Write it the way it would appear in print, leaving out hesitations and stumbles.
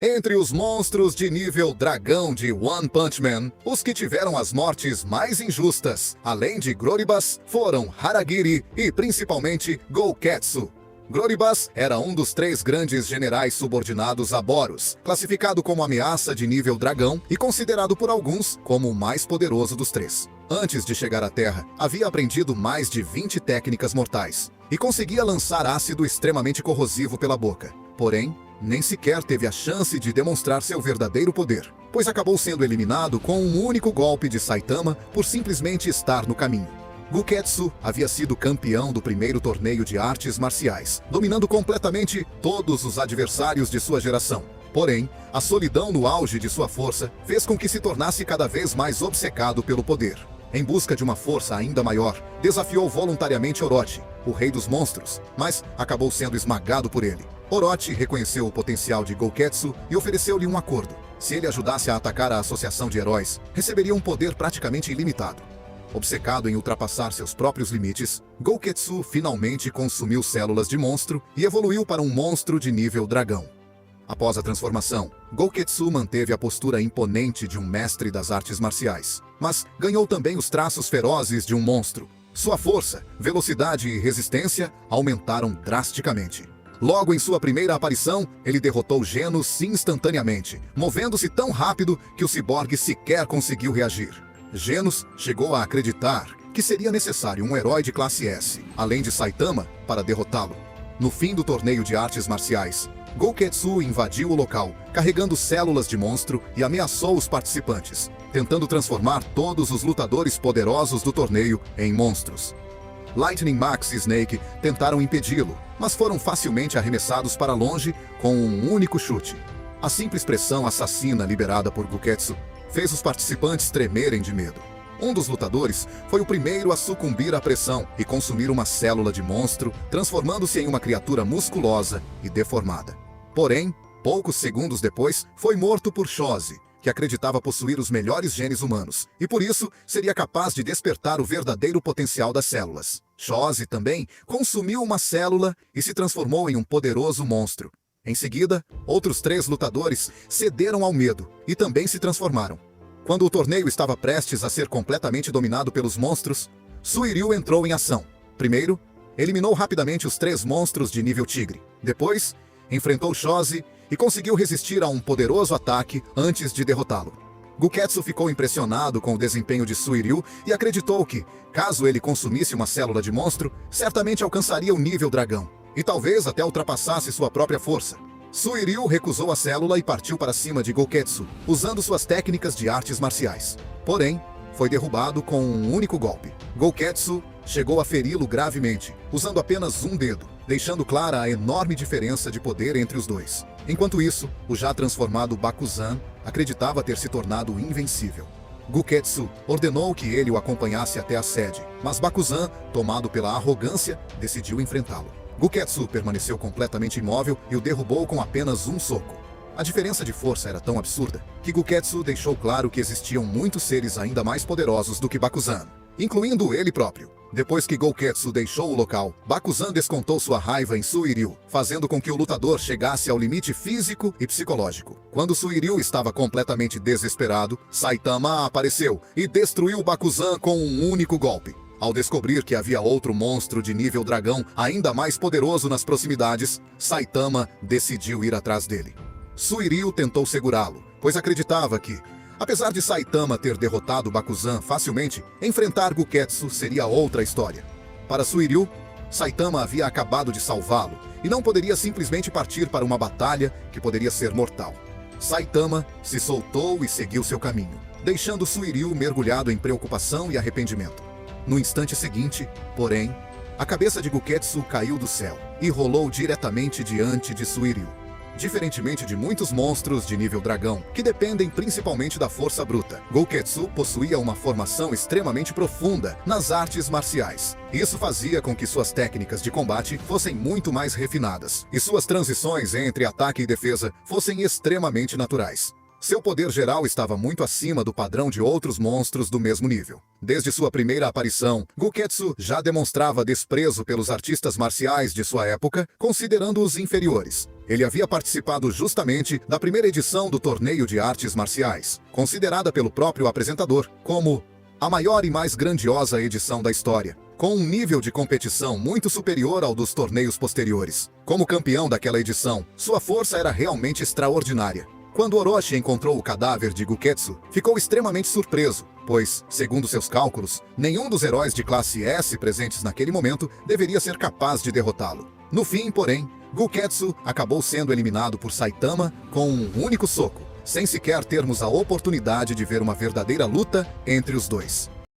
Entre os monstros de nível dragão de One Punch Man, os que tiveram as mortes mais injustas, além de Groribas, foram Haragiri e principalmente Gouketsu. Groribas era um dos 3 grandes generais subordinados a Boros, classificado como ameaça de nível dragão e considerado por alguns como o mais poderoso dos 3. Antes de chegar à Terra, havia aprendido mais de 20 técnicas mortais e conseguia lançar ácido extremamente corrosivo pela boca. Porém, nem sequer teve a chance de demonstrar seu verdadeiro poder, pois acabou sendo eliminado com um único golpe de Saitama por simplesmente estar no caminho. Gouketsu havia sido campeão do primeiro torneio de artes marciais, dominando completamente todos os adversários de sua geração. Porém, a solidão no auge de sua força fez com que se tornasse cada vez mais obcecado pelo poder. Em busca de uma força ainda maior, desafiou voluntariamente Orochi, o rei dos monstros, mas acabou sendo esmagado por ele. Orochi reconheceu o potencial de Gouketsu e ofereceu-lhe um acordo. Se ele ajudasse a atacar a associação de heróis, receberia um poder praticamente ilimitado. Obcecado em ultrapassar seus próprios limites, Gouketsu finalmente consumiu células de monstro e evoluiu para um monstro de nível dragão. Após a transformação, Gouketsu manteve a postura imponente de um mestre das artes marciais, mas ganhou também os traços ferozes de um monstro. Sua força, velocidade e resistência aumentaram drasticamente. Logo em sua primeira aparição, ele derrotou Genos instantaneamente, movendo-se tão rápido que o ciborgue sequer conseguiu reagir. Genos chegou a acreditar que seria necessário um herói de classe S, além de Saitama, para derrotá-lo. No fim do torneio de artes marciais, Gouketsu invadiu o local, carregando células de monstro e ameaçou os participantes, tentando transformar todos os lutadores poderosos do torneio em monstros. Lightning Max e Snake tentaram impedi-lo, mas foram facilmente arremessados para longe com um único chute. A simples pressão assassina liberada por Gouketsu fez os participantes tremerem de medo. Um dos lutadores foi o primeiro a sucumbir à pressão e consumir uma célula de monstro, transformando-se em uma criatura musculosa e deformada. Porém, poucos segundos depois, foi morto por Chose, que acreditava possuir os melhores genes humanos, e por isso seria capaz de despertar o verdadeiro potencial das células. Chose também consumiu uma célula e se transformou em um poderoso monstro. Em seguida, outros 3 lutadores cederam ao medo e também se transformaram. Quando o torneio estava prestes a ser completamente dominado pelos monstros, Suiryu entrou em ação. Primeiro, eliminou rapidamente os 3 monstros de nível tigre. Depois, enfrentou Chose e conseguiu resistir a um poderoso ataque antes de derrotá-lo. Gouketsu ficou impressionado com o desempenho de Suiryu e acreditou que, caso ele consumisse uma célula de monstro, certamente alcançaria o nível dragão, e talvez até ultrapassasse sua própria força. Suiryu recusou a célula e partiu para cima de Gouketsu, usando suas técnicas de artes marciais. Porém, foi derrubado com um único golpe. Gouketsu chegou a feri-lo gravemente, usando apenas um dedo, deixando clara a enorme diferença de poder entre os dois. Enquanto isso, o já transformado Bakuzan acreditava ter se tornado invencível. Gouketsu ordenou que ele o acompanhasse até a sede, mas Bakuzan, tomado pela arrogância, decidiu enfrentá-lo. Gouketsu permaneceu completamente imóvel e o derrubou com apenas um soco. A diferença de força era tão absurda que Gouketsu deixou claro que existiam muitos seres ainda mais poderosos do que Bakuzan, incluindo ele próprio. Depois que Gouketsu deixou o local, Bakuzan descontou sua raiva em Suiryu, fazendo com que o lutador chegasse ao limite físico e psicológico. Quando Suiryu estava completamente desesperado, Saitama apareceu e destruiu Bakuzan com um único golpe. Ao descobrir que havia outro monstro de nível dragão ainda mais poderoso nas proximidades, Saitama decidiu ir atrás dele. Suiryu tentou segurá-lo, pois acreditava que, apesar de Saitama ter derrotado Bakuzan facilmente, enfrentar Gouketsu seria outra história. Para Suiryu, Saitama havia acabado de salvá-lo e não poderia simplesmente partir para uma batalha que poderia ser mortal. Saitama se soltou e seguiu seu caminho, deixando Suiryu mergulhado em preocupação e arrependimento. No instante seguinte, porém, a cabeça de Gouketsu caiu do céu e rolou diretamente diante de Suiryu. Diferentemente de muitos monstros de nível dragão, que dependem principalmente da força bruta, Gouketsu possuía uma formação extremamente profunda nas artes marciais. Isso fazia com que suas técnicas de combate fossem muito mais refinadas, e suas transições entre ataque e defesa fossem extremamente naturais. Seu poder geral estava muito acima do padrão de outros monstros do mesmo nível. Desde sua primeira aparição, Gouketsu já demonstrava desprezo pelos artistas marciais de sua época, considerando-os inferiores. Ele havia participado justamente da primeira edição do torneio de artes marciais, considerada pelo próprio apresentador como a maior e mais grandiosa edição da história, com um nível de competição muito superior ao dos torneios posteriores. Como campeão daquela edição, sua força era realmente extraordinária. Quando Orochi encontrou o cadáver de Guketsu, ficou extremamente surpreso, pois, segundo seus cálculos, nenhum dos heróis de classe S presentes naquele momento deveria ser capaz de derrotá-lo. No fim, porém, Guketsu acabou sendo eliminado por Saitama com um único soco, sem sequer termos a oportunidade de ver uma verdadeira luta entre os dois.